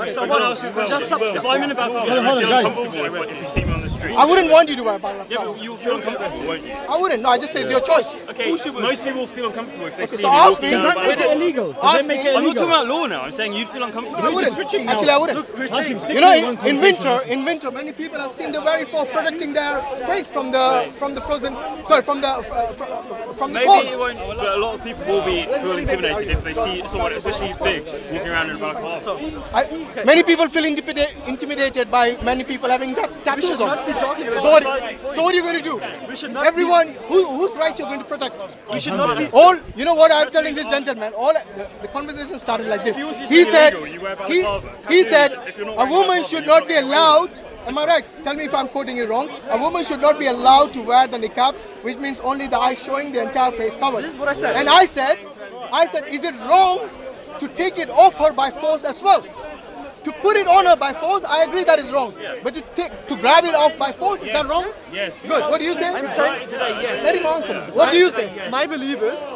If I'm in a balaclava, I feel uncomfortable if you see me on the street. I wouldn't want you to wear a balaclava. Yeah, but you'll feel uncomfortable, won't you? I wouldn't. No, I just say it's your choice. Okay, most people feel uncomfortable if they see me ask me, walking does down that a make it illegal? Does it make it I'm not talking about law now. I'm saying you'd feel uncomfortable. I wouldn't. Actually, I wouldn't. You know, in winter, many people have seen the very force protecting their face from the frozen. Sorry, from the Maybe cold. it won't, but a lot of people will feel intimidated if they see someone, especially big, walking around in a balaclava. Many people feel intimidated by many people having tattoos on. So what are you going to do? We should not Everyone, whose rights you're going to protect? We should not be. All, you know what I'm telling this gentleman? The conversation started like this. He said, a woman should not be allowed. Am I right? Tell me if I'm quoting it wrong. A woman should not be allowed to wear the niqab, which means only the eyes showing, the entire face covered. This is what I said. And I said, is it wrong to take it off her by force as well? To put it on her by force, I agree that is wrong. But to grab it off by force, is that wrong? Yes. Good. What do you say? I'm saying Let him answer. What do you say? my belief is,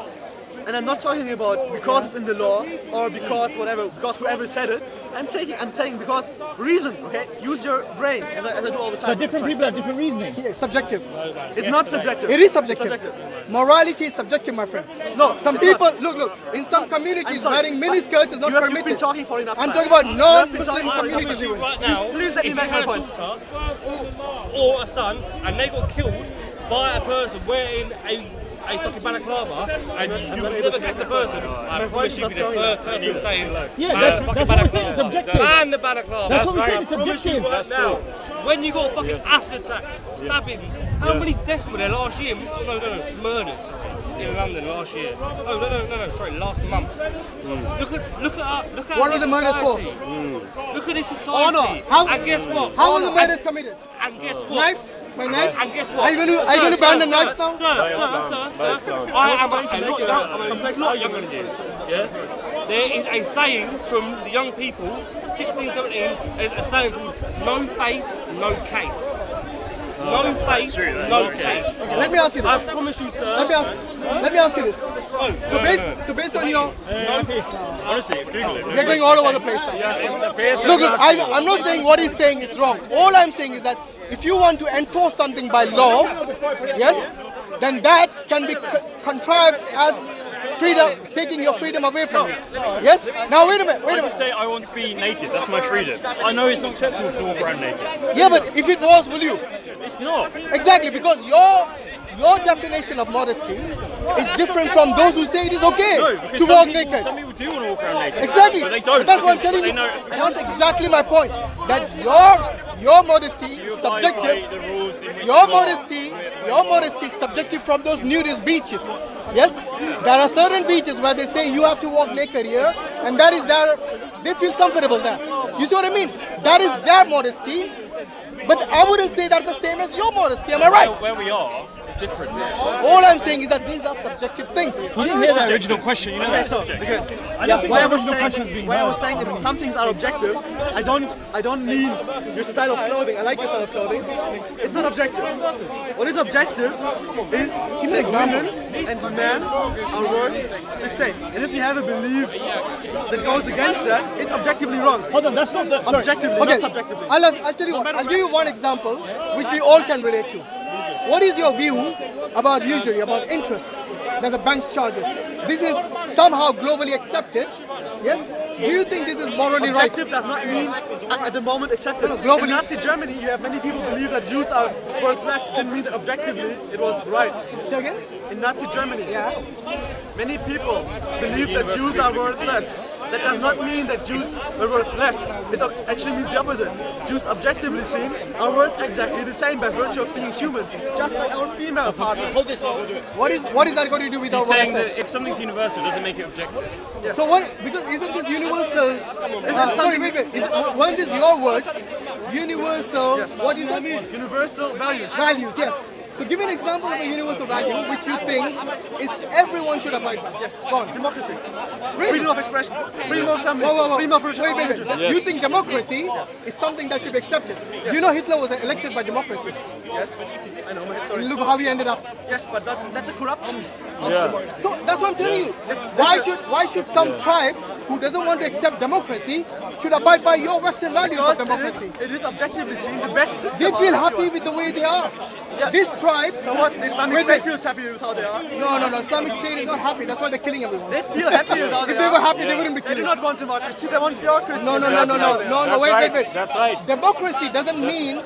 and I'm not talking about because it's in the law or because whatever, because whoever said it. I'm saying because reason, okay? Use your brain, as I do all the time. But different people have different reasoning. Yeah, subjective. It's not subjective. It is subjective. Morality is subjective, my friend. No, some it's people, not. look, in some communities, sorry, wearing miniskirts is not You've permitted. been talking for enough I'm time. talking about non-Muslim talking for enough communities. time. Right now, Please let me if make you my had point. a daughter or a son and they got killed by a person wearing a fucking balaclava and you would never catch the person, I promise you, the first person saying, Yeah, that's what we're saying, it's objective. And the balaclava. That's what we're saying, it's I promise you objective. right now, when you got fucking acid attacks, stabbings, how many deaths were there last year? No, murders in London last year. No, sorry, last month. Look at What were the murders for? Look at this society. How- And guess what? How were the murders committed? And guess what? Knife? By knife? And guess what? Are you going to ban the knives now? Sir, I am not younger than you. Yeah? There is a saying from the young people, 16, 17, there's a saying called no face, no case. No face, no case. Let me ask you this. I promise you, sir. Let me ask you this. So based on your... Honestly, Google it. We're going all over the place. Look, I'm not saying what he's saying is wrong. All I'm saying is that if you want to enforce something by law, yes, then that can be contrived as freedom, taking your freedom away from you. Yes? Now wait a minute. I would say I want to be naked, that's my freedom. I know it's not acceptable to walk around naked. Yeah, but if it was, will you? It's not. Exactly, because your definition of modesty is different from those who say it is okay to walk naked. Some people do want to walk around naked. Exactly. But they don't. But that's what I'm telling you. That's exactly my point. That your modesty is subjective. Your modesty is subjective from those nudist beaches. Yes? There are certain beaches where they say you have to walk naked here, and that is they feel comfortable there. You see what I mean? That is their modesty. But I wouldn't say that's the same as your modesty, am I right? Where we are, it's different. All I'm saying is that these are subjective things. You didn't hear that Original question, you know that. I don't think Why I the was original question has been saying that some things are objective, I don't mean your style of clothing. I like your style of clothing. It's not objective. What is objective is that women and men are worth the same. And if you have a belief that goes against that, it's objectively wrong. Hold on, that's not the... Sorry. Objectively, Okay, not subjectively. I'll tell you. I'll give you one example which we all can relate to. What is your view about interest that the banks charges? This is somehow globally accepted. Yes. Do you think this is morally right? Objective does not mean at the moment accepted. Globally. In Nazi Germany, you have many people believe that Jews are worth less. It didn't mean that objectively it was right. Say again? In Nazi Germany, Yeah. many people believe that Jews are worth less. That does not mean that Jews are worth less. It actually means the opposite. Jews objectively seen are worth exactly the same by virtue of being human, just like our female partners. Hold this up. What is that going to do with He's what I saying said? that if something's universal, doesn't make it objective. So what? Because isn't this universal? Sorry, wait. Weren't this your words? Universal. Yes. What is that? Universal values. Values. Yes. So give me an example of a universal value which you think is everyone should abide by. Yes. Go on. Democracy. Really? Freedom of expression. Freedom of assembly. Whoa. Freedom of religion. Wait. You think democracy is something that should be accepted? Do you know Hitler was elected by democracy? Yes. I know my history. Look how he ended up. Yes, but that's a corruption of democracy. So that's what I'm telling you. Why should some tribe who doesn't want to accept democracy should abide by your Western values of Because democracy. it is objectively seen the best system. They feel happy with the way they are. Yeah. This tribe. So what? The Islamic Wait, State wait. feels happy with how they are. No. Islamic State is not happy. That's why they're killing everyone. They feel happy with how they If are. they were happy, they wouldn't be They do killing. not want democracy. They want theocracy. No. That's Wait. right. That's right. Democracy doesn't mean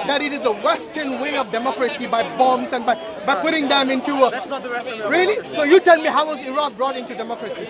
that it is a Western way of democracy by bombs and by putting them into a. That's not the Western way of Really? democracy. So you tell me how was Iraq brought into democracy?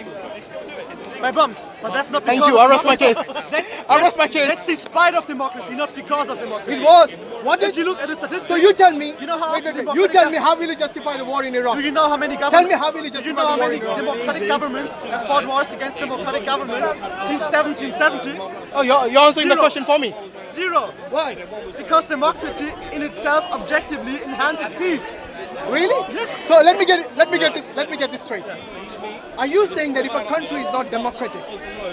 By bombs. But that's not because Thank you. of I rest my democracy. case. I rest my That's case. despite of democracy, not because of democracy. It was. What did If you look at the statistics, So you tell me. you know how wait, often You tell me democratic- how will you justify the war in Iraq? Do you know how many Tell governments? me how will you Do you justify know how the war many in Iraq? democratic governments have fought wars against democratic governments since 1770? Oh, you're answering the Zero. question for me. Zero. Why? Because democracy in itself objectively enhances peace. Really? Yes. So let me get this straight. Are you saying that if a country is not democratic,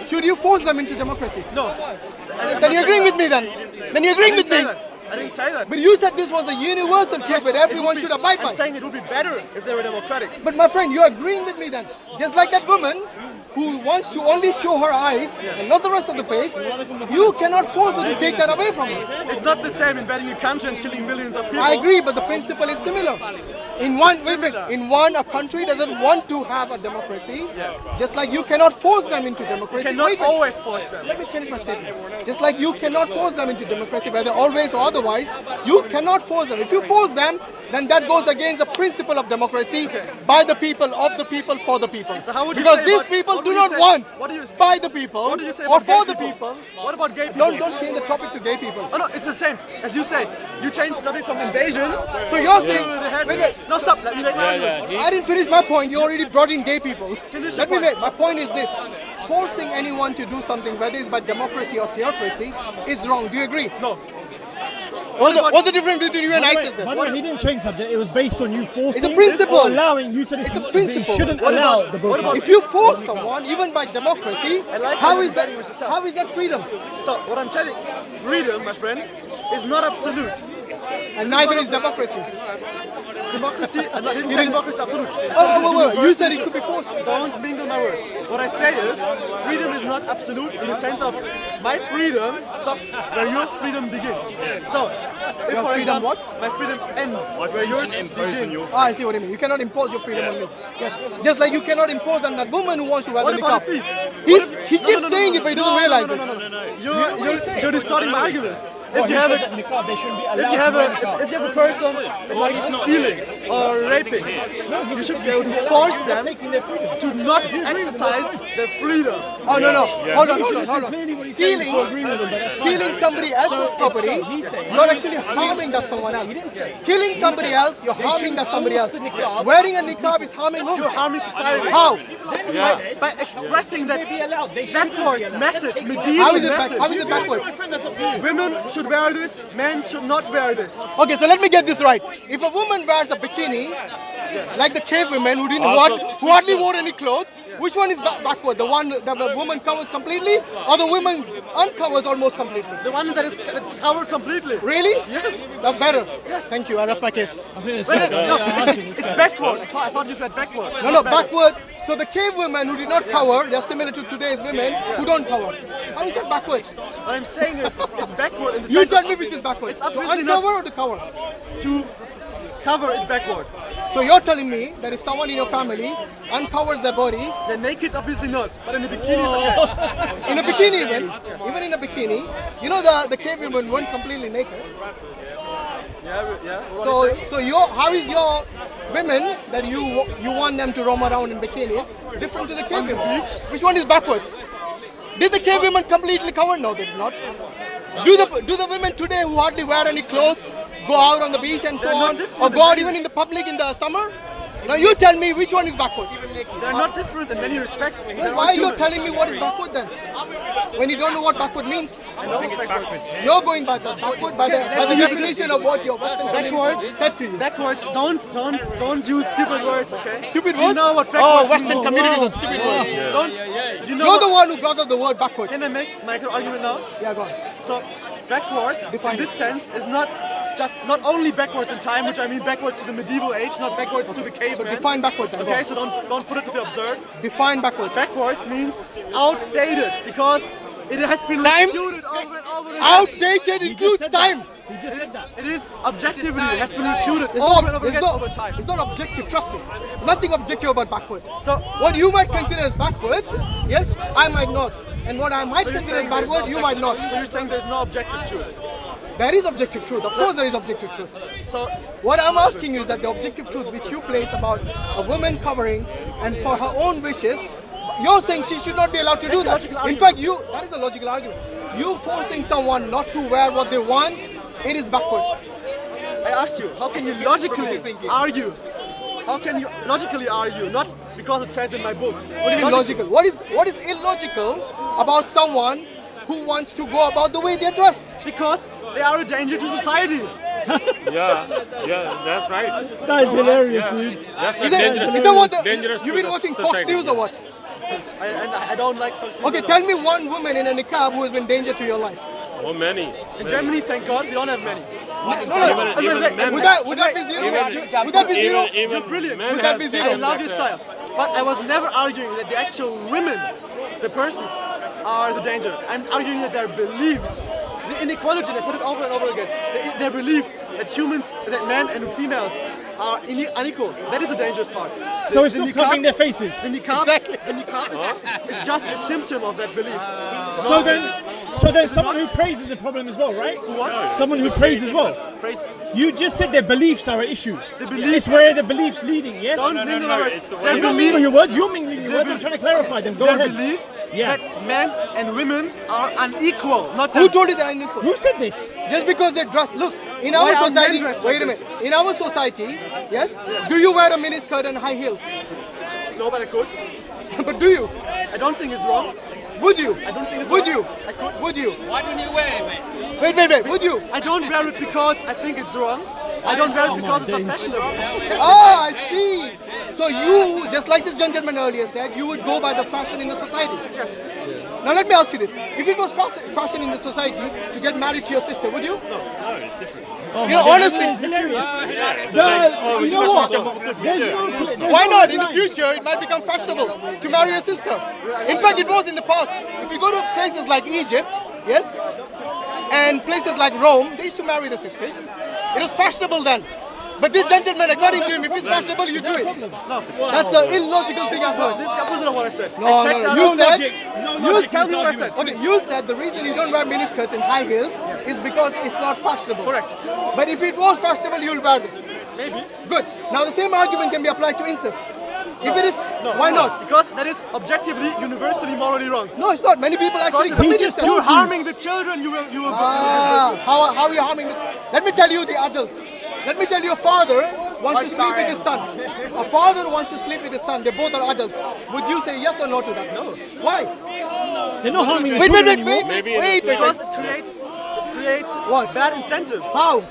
should you force them into democracy? No. Then you're agreeing with me then. Then you're agreeing with me. I didn't say that. But you said this was a universal truth that everyone should abide by. I'm saying it would be better if they were democratic. But my friend, you're agreeing with me then. Just like that woman who wants to only show her eyes and not the rest of the face, you cannot force her to take that away from her. It's not the same invading a country and killing millions of people. I agree, but the principle is similar. In one, a country doesn't want to have a democracy, just like you cannot force them into democracy. You cannot Wait. always force them. Let me finish my statement. Just like you cannot force them into democracy, whether always or otherwise, you cannot force them. If you force them, then that goes against the principle of democracy, by the people, of the people, for the people. So how would you because say these about- people what do do you not say- want what do you- by the people What do you say or about for gay the people. What about gay people? Don't change the topic to gay people. Oh no, it's the same. As you say, you change the topic from invasions. So you're to saying, the head. wait. No, stop. Let me make my argument. I didn't finish my point. You already brought in gay people. Finish Let your me point. make. My point is this: forcing anyone to do something, whether it's by democracy or theocracy, is wrong. Do you agree? No. What's the difference between you and ISIS By then? the way, he didn't change subject. It was based on you forcing. It's a principle. Or allowing. You said It's a that principle. you shouldn't What allow about- the what boycott. about- If you force someone, even by democracy, like how how is that? you're betting yourself. How is that freedom? So what I'm telling, freedom, my friend, is not absolute. And neither is democracy. Democracy, I didn't say democracy is absolute. I said Oh, it is wait. You universal. said it could be forced. Don't mingle my words. What I say is, freedom is not absolute in the sense of my freedom stops where your freedom begins. So, if Your for freedom example, what? my freedom ends where yours begins. I see what you mean. You cannot impose your freedom on me. Yes. Just like you cannot impose on that woman who wants to wear What the about niqab. a thief? He keeps saying it, but he doesn't realize it. No. You're distorting my argument. If you have a niqab, they shouldn't be allowed if you have to wear a niqab. if you have a person that likes stealing or raping, you should be able to force them to not exercise their freedom. Oh no. Hold on. Clearly what he's saying is to agree with him, but that's fine. Stealing somebody else's property, you're actually harming that someone else. Killing somebody else, you're harming that somebody else. Wearing a niqab is harming whom? You're harming society. How? By expressing that backwards message, How medieval is it back? message. How is it backward? Women should wear this, men should not wear this. Okay, so let me get this right. If a woman wears a bikini, like the cave women who who hardly wore any clothes, which one is backward? The one that the woman covers completely, or the woman uncovers almost completely? The one that is covered completely. Really? Yes. That's better. Yes. Thank you. I rest my case. Wait, no, it's backward. I thought you said backward. No, backward. So the cave women who did not cover, they're similar to today's women who don't cover. How is that backwards? What I'm saying is, it's backward in the You sense tell me which is backwards. It's To obviously uncover not- or to cover? to cover is backward. So you're telling me that if someone in your family uncovers their body, They're naked, obviously not, but in the bikini it's okay. in a bikini even in a bikini, you know the cave women weren't completely naked. Yeah. What do you say? So how is your women that you want them to roam around in bikinis different to the cave women? Which one is backwards? Did the cave women completely cover? No, they did not. Do the women today who hardly wear any clothes go out on the beach and so They're not on, different or in go out many even in the public in the summer? Now you tell me which one is backwards. They're not different in many respects. Well, They're why all are you human. telling me what is backward then? When you don't know what backward means? I know it's backwards. You're going by the backward by the definition of what your Western Backwards said to you. Backwards. Don't use stupid words, okay? Stupid You words? know what Oh, backwards Western means. communities are stupid words. Don't. You know. You're the what- one who brought up the word backward. Can I make an argument now? Yeah, go on. So, backwards in this sense is not just not only backwards in time, which I mean backwards to the medieval age, not backwards to the caveman. Define backward then. Okay, so don't put it to the absurd. Define backward. Backwards means outdated because it has been Time? refuted over and over again. Outdated He just includes said that. time. He just said that. It is objectively, it has been refuted It's over not, and over it's, again not, over time. it's not objective, trust me. Nothing objective about backward. So What you might consider as backward, yes, I might not. And what I might So you're consider as saying there's backward, no you might objective- not. So you're saying there's no objective truth. There is objective truth. Of course there is objective truth. So What I'm asking you is that the objective truth which you place about a woman covering and for her own wishes, you're saying she should not be allowed to do that. In fact, that is a logical argument. You forcing someone not to wear what they want, it is backwards. I ask you, how can you logically argue? How can you logically argue? Not because it says in my book. What do you mean logical? What is illogical about someone who wants to go about the way they're dressed? Because they are a danger to society. Yeah, that's right. That is hilarious, dude. That's Is that what dangerous you've been to watching Fox society. News or what? I don't like Fox News Okay, at all. tell me one woman in a niqab who has been danger to your life. Oh, many. In Germany, thank God, we don't have many. Even men. Would that be zero? Would that be zero? You're brilliant. men Would that have be zero? I things love like your that. style. But I was never arguing that the actual women, the persons, are the danger. I'm arguing that their beliefs, the inequality, and I said it over and over again, their belief that humans, that men and females are unequal. That is the dangerous part. So it's The not niqab- covering their faces. The niqab, Exactly. the niqab is just a symptom of that belief. So then someone who prays is a problem as well, right? What? Someone who prays as well. Praise. You just said their beliefs are an issue. The belief- It's where the beliefs leading, yes? Don't mingle our words. it's the way Their You're not belief, mingling your words, you're mingling your words. I'm trying to clarify them. Go their ahead. belief Yeah. that men and women are unequal. Not Who that told you they're unequal? Who said this? Just because they're dressed. Look, in Why our are men society, dressed wait a like minute. In our society, yes, do you wear a miniskirt and high heels? No, but I could. But do you? I don't think it's wrong. Would you? I don't think it's Would wrong. you? I could. Would you? Why don't you wear it, mate? Wait. Would you? I don't wear it because I think it's wrong. I don't wear it because it's not fashionable. Oh, I see. So you, just like this gentleman earlier said, you would go by the fashion in the society. Yes. Now let me ask you this: if it was fashion in the society to get married to your sister, would you? No, it's different. You know, honestly, It's hilarious. It's No, like, oh, you we know must what? watch a book because we There's do. no, there's why no not? In the line. future, it might become fashionable to marry a sister. In fact, it was in the past. If you go to places like Egypt, yes, and places like Rome, they used to marry the sisters. It was fashionable then. But this gentleman, according to him, if it's fashionable, you do it. No. That's the illogical thing I've No, heard. this is the opposite of what I said. No, I said no, that you I was said- logic. No you logic tell in me this what I argument. said. Okay, you said the reason you don't wear miniskirts and high heels is because it's not fashionable. Correct. But if it was fashionable, you'll wear them. Maybe. Good. Now the same argument can be applied to incest. If it is, why not? Because that is objectively, universally, morally wrong. No, it's not. Many people actually Because commit just incest. you're harming the children. You will. How are you harming? Let me tell you the adults. Let me tell you, a father wants to sleep with his son. A father wants to sleep with his son. They both are adults. Would you say yes or no to that? No. Why? They're not harming the Wait, children wait, anymore. wait. Because it creates What? bad incentives. How?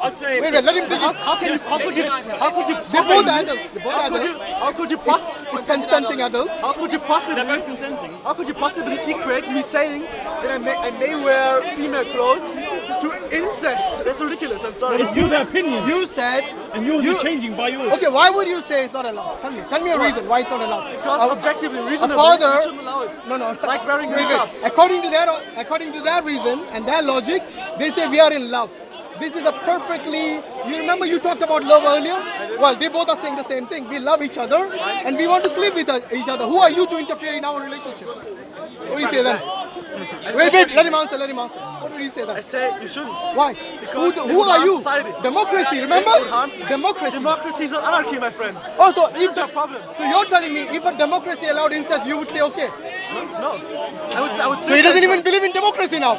I'd say Wait, let him take it. How could you They're both possibly? adults. They're both adults. How could you possibly? It's consenting adults. How could you possibly? they're both consenting. How could you possibly equate me saying that I may wear female clothes to incest? That's ridiculous. I'm sorry. It's still their opinion. You said. And yours is changing by yours. Okay, why would you say it's not allowed? Tell me a reason why it's not allowed. Because objectively, a reasonably, father. you shouldn't allow it. No. Like wearing Wait. makeup. According to their reason and their logic, they say we are in love. This is a perfectly. You remember you talked about love earlier? Well, they both are saying the same thing. We love each other and we want to sleep with each other. Who are you to interfere in our relationship? What do you say then? Wait, let him answer. What do you say I then? say you shouldn't. Why? Because Who are you? society. Democracy, remember? It harms- Democracy. Democracy is not anarchy, my friend. Also, This is your problem. So you're telling me if a democracy allowed incest, you would say okay. No. I would say. So he doesn't even believe in democracy now.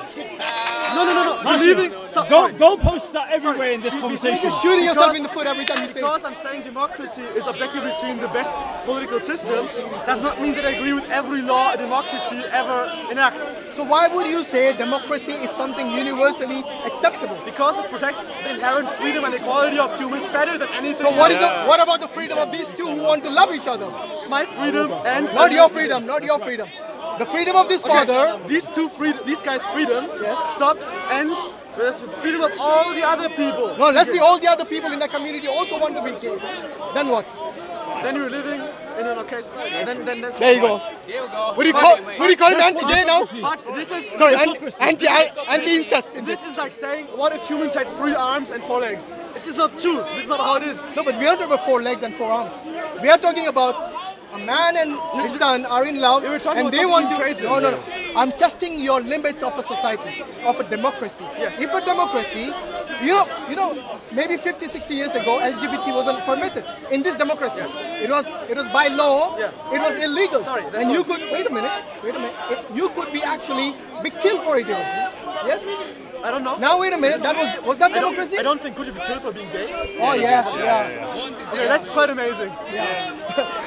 No. Believing. Goalposts are everywhere in this You're conversation. just shooting yourself Because- in the foot every time you say it. Because I'm saying democracy is objectively seen the best political system, does not mean that I agree with every law a democracy ever enacts. So why would you say democracy is something universally acceptable? Because it protects the inherent freedom and equality of humans better than anything. So what else. what about the freedom of these two who want to love each other? My freedom ends. Not your freedom, not your freedom. the freedom of this father. These guys' freedom ends with the freedom of all the other people. No, let's see, all the other people in the community also want to be gay. Then what? Then you're living in an okay society. Then that's There you go. What do you call him, anti-gay now? But this is Sorry, anti-incest. This is like saying, what if humans had 3 arms and 4 legs? It is not true. This is not how it is. No, but we are talking about 4 legs and 4 arms. We are talking about a man and his son are in love, and they want to. crazy. No. I'm testing your limits of a society, of a democracy. Yes. If a democracy, you know, maybe 50, 60 years ago, LGBT wasn't permitted in this democracy. Yes. It was by law. Yeah. It was illegal. Sorry, that's and you all. could wait a minute. You could be actually be killed for it. Yes. I don't know. Now wait a minute. Was that democracy? I don't think could you be killed for being gay? Oh yeah. Okay, that's quite amazing.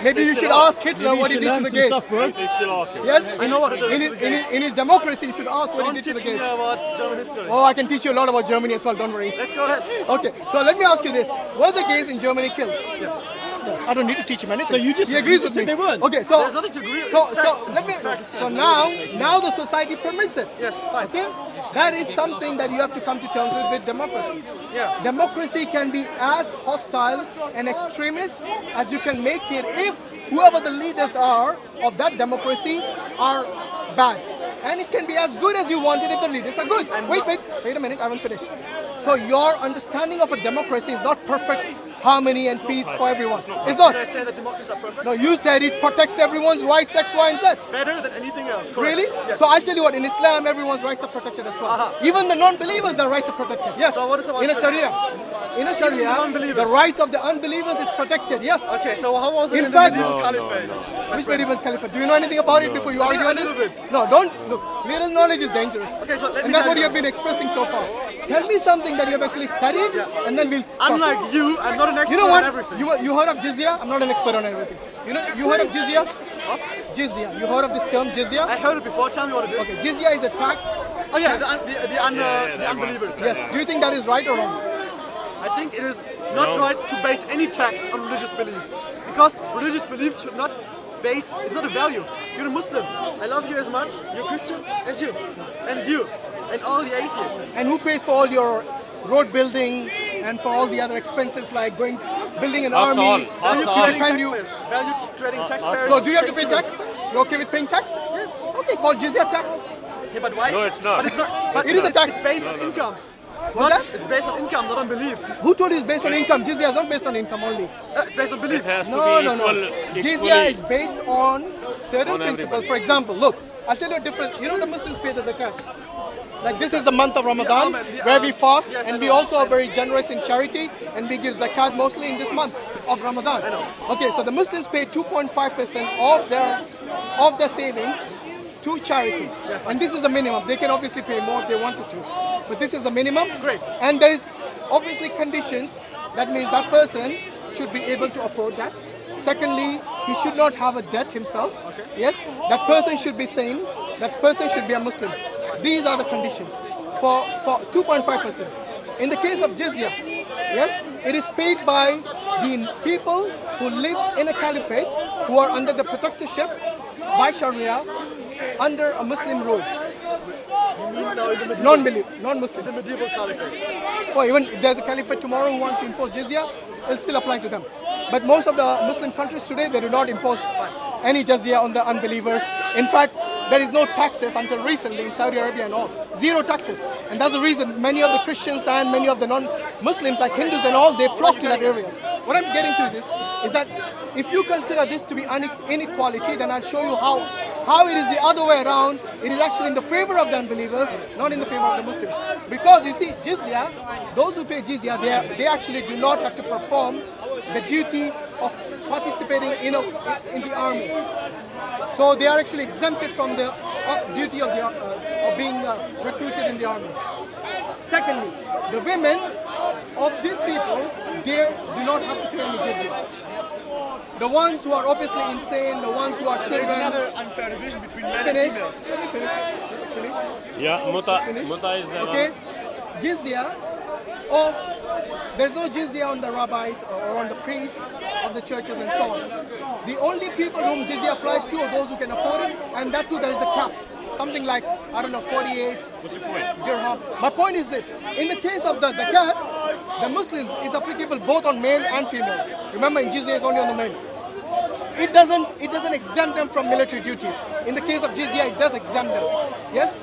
Maybe you should ask Hitler what he should did to learn the some gays. stuff, bro. They still are killed. Yes, I know what he did to the gays. in his democracy, you should ask what he Don't did to the teach me gays. about German history. Oh, I can teach you a lot about Germany as well. Don't worry. Let's go ahead. Okay, so let me ask you this: were the gays in Germany killed? Yes. I don't need to teach him anything. So you just- he agrees you just with me. said they weren't. Okay, so There's nothing to agree with. so It's facts. let me. So now the society permits it. Yes, fine. Okay, that is something that you have to come to terms with democracy. Yeah. Democracy can be as hostile and extremist as you can make it if whoever the leaders are of that democracy are bad. And it can be as good as you want it if the leaders are good. Wait a minute, I haven't finished. So your understanding of a democracy is not perfect harmony and peace for everyone. It's not. Did I say that democracies are perfect? No, you said it protects everyone's rights, X, Y, and Z. Better than anything else. Correct. Really? Yes. So I'll tell you what, in Islam, everyone's rights are protected as well. Even the non-believers, their rights are protected. Yes. So what is about in a Sharia? Sharia? In a Sharia, the non-believers? rights of the unbelievers is protected. Yes. Okay, so how was it In in, fact- the medieval caliphate? Which medieval caliphate? Do you know anything about it before you argue a on little it? bit. No, don't. Look, little knowledge is dangerous. Okay, so let me And that's tell what you you. have been expressing so far. Tell me something that you have actually studied, and then we'll talk. Unlike you, I'm not an expert You know what? on everything. You heard of jizya? I'm not an expert on everything. You heard of jizya? What? Jizya. You heard of this term jizya? I heard it before. Tell me what it is. Okay, jizya is a tax. Oh yeah, the unbeliever tax. Yes. Do you think that is right or wrong? I think it is not right to base any tax on religious belief, because religious belief should not base. It's not a value. You're a Muslim. I love you as much. You're Christian as you, and all the atheists. And who pays for all your road building and for all the other expenses like building an army? Value creating taxpayers. So do you have to pay tax? You okay with paying tax? Yes. Okay, called jizya tax. Yeah, but why? No, it's not. But it's not. But It is a tax. It's based on income. What's that? It's based on income, not on belief. Who told you it's based on income? Jizya is not based on income only. It's based on belief. It has to No. be Jizya is based on certain On principles. everybody. For example, look, I'll tell you a different. You know the Muslims pay the zakat. Like this is the month of Ramadan where we fast and we also are very generous in charity and we give zakat mostly in this month of Ramadan. Okay, so the Muslims pay 2.5% of their savings to charity. And this is the minimum. They can obviously pay more if they wanted to. But this is the minimum. Great. And there is obviously conditions. That means that person should be able to afford that. Secondly, he should not have a debt himself. Yes, that person should be sane. That person should be a Muslim. These are the conditions for 2.5%. In the case of jizya, yes, it is paid by the people who live in a caliphate who are under the protectorship by Sharia under a Muslim rule. You mean now in the medieval, Non-Muslim. the medieval caliphate? Or even if there's a caliphate tomorrow who wants to impose jizya, it'll still apply to them. But most of the Muslim countries today, they do not impose any jizya on the unbelievers. In fact, there is no taxes until recently in Saudi Arabia and all. Zero taxes. And that's the reason many of the Christians and many of the non-Muslims like Hindus and all, they flock to that areas. What I'm getting to this is that if you consider this to be inequality, then I'll show you how it is the other way around. It is actually in the favor of the unbelievers, not in the favor of the Muslims. Because you see, jizya, those who pay jizya, they actually do not have to perform the duty of participating in the army. So they are actually exempted from the duty of being recruited in the army. Secondly, the women of these people, they do not have to pay any jizya. The ones who are obviously insane, the ones who are children. There's another unfair division between men and Finish. females. Let me finish. Yeah, muta is the Okay, jizya there's no jizya on the rabbis or on the priests of the churches and so on. The only people whom jizya applies to are those who can afford it, and that too there is a cap. Something like, I don't know, 48 What's your point? dirham. My point is this. In the case of the zakat, the Muslims is applicable both on male and female. Remember, in jizya it's only on the male. It doesn't exempt them from military duties. In the case of jizya, it does exempt them. Yes?